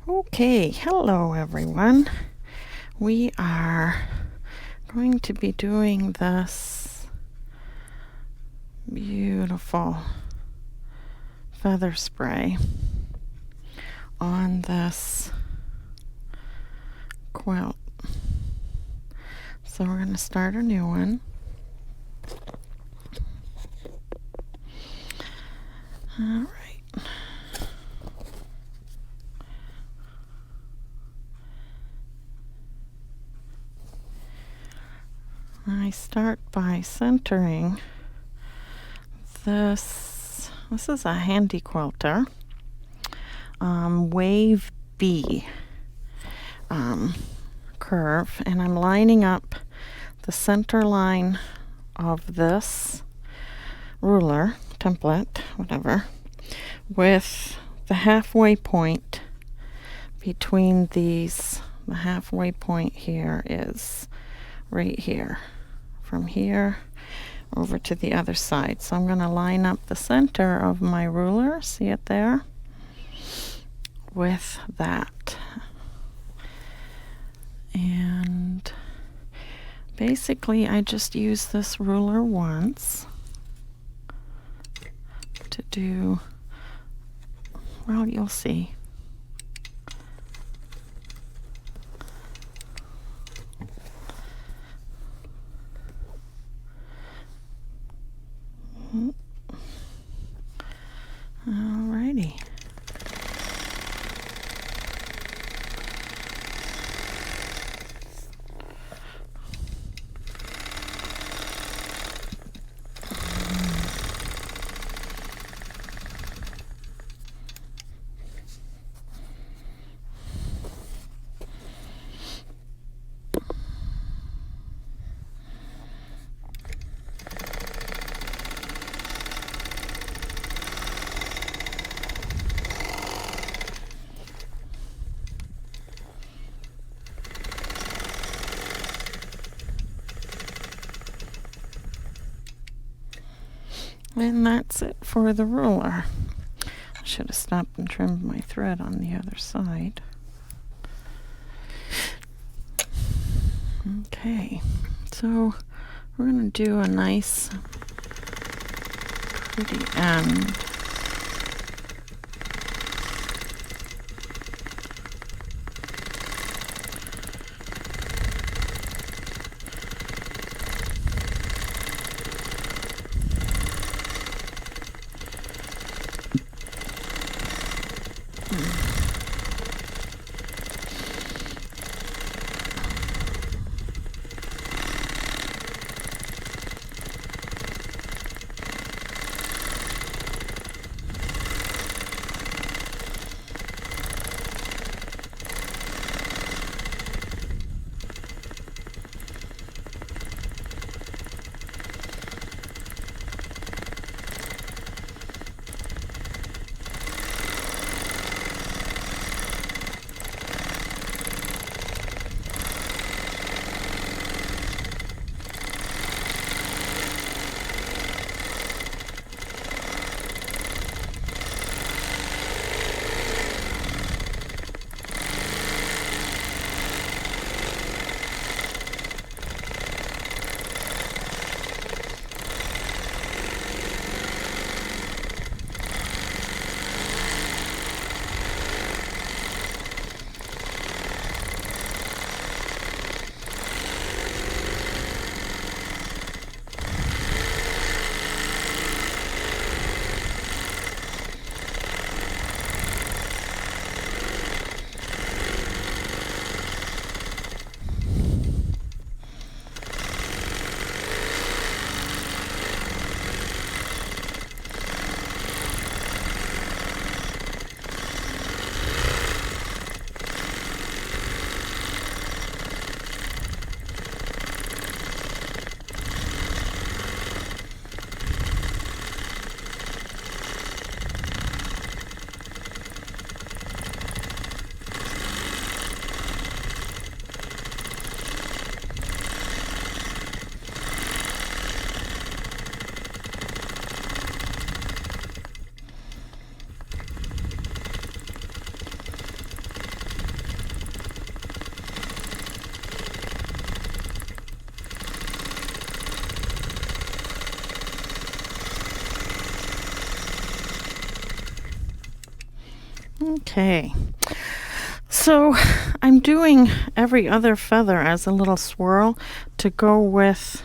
Okay, hello everyone. We are going to be doing this beautiful feather spray on this quilt. So we're going to start a new one. All right. I start by centering this. This is a handy quilter, Wave B curve, and I'm lining up the center line of this ruler, template, whatever, with the halfway point between these. The halfway point here is right here, from here over to the other side. So I'm going to line up the center of my ruler, see it there, with that. And basically I just use this ruler once to do, well, you'll see. Alrighty. And that's it for the ruler. I should have stopped and trimmed my thread on the other side. Okay, so we're going to do a nice pretty end. Okay. So I'm doing every other feather as a little swirl to go with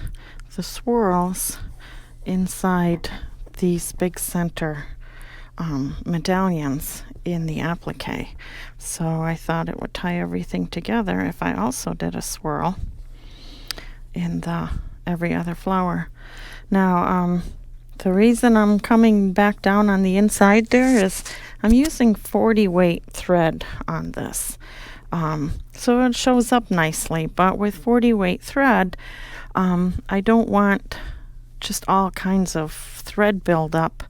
the swirls inside these big center medallions in the applique. So I thought it would tie everything together if I also did a swirl in the every other flower. Now, the reason I'm coming back down on the inside there is I'm using 40 weight thread on this. So it shows up nicely, but with 40 weight thread, I don't want just all kinds of thread buildup.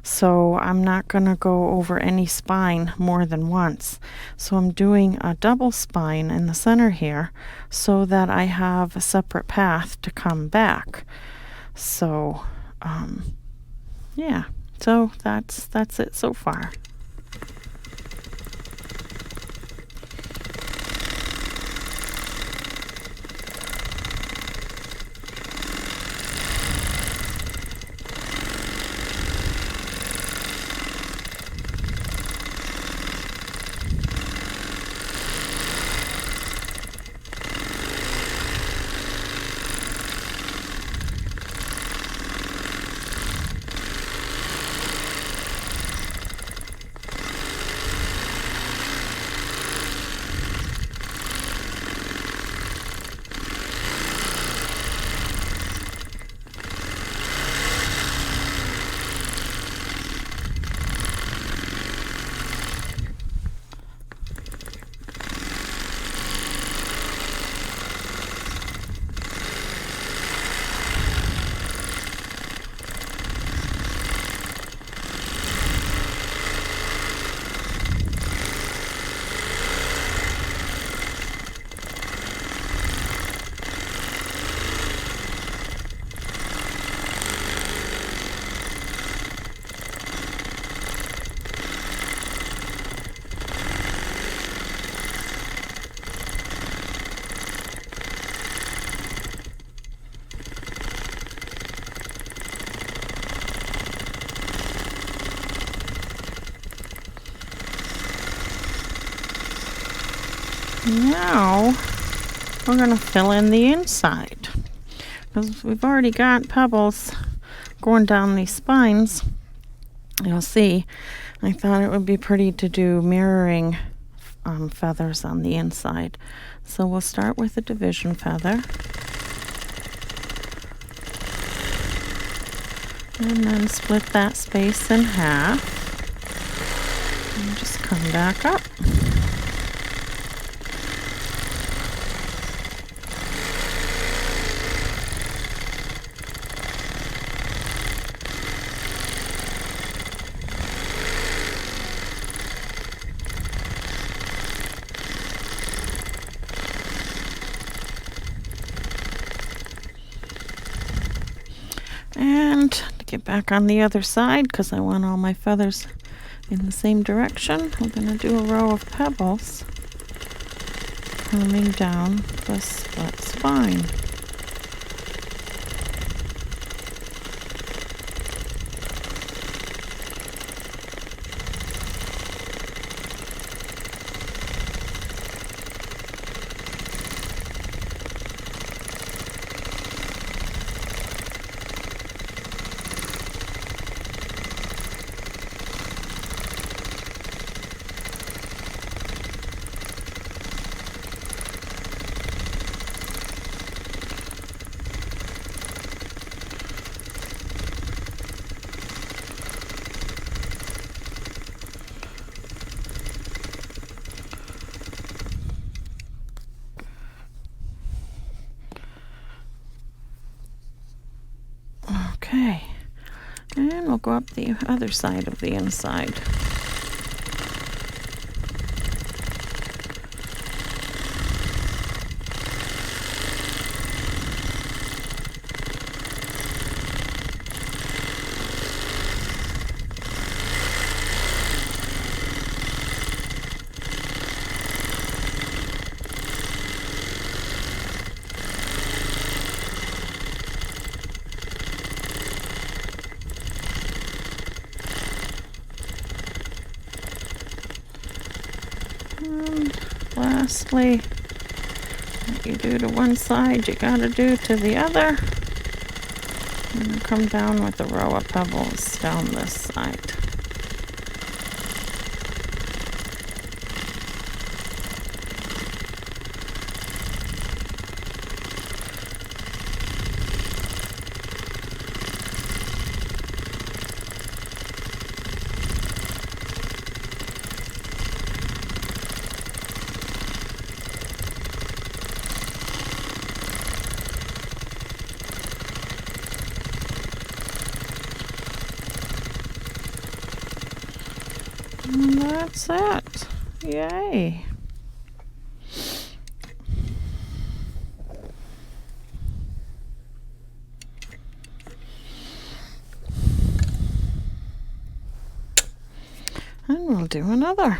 So I'm not going to go over any spine more than once. So I'm doing a double spine in the center here so that I have a separate path to come back. So, yeah, so that's it so far. Now we're going to fill in the inside because we've already got pebbles going down these spines. You'll see, I thought it would be pretty to do mirroring feathers on the inside. So we'll start with a division feather. And then split that space in half. And just come back up. And to get back on the other side, because I want all my feathers in the same direction, we're going to do a row of pebbles coming down the split spine. Okay, and we'll go up the other side of the inside. And lastly, what you do to one side, you gotta do to the other. And come down with a row of pebbles down this side. And that's it. Yay. And we'll do another.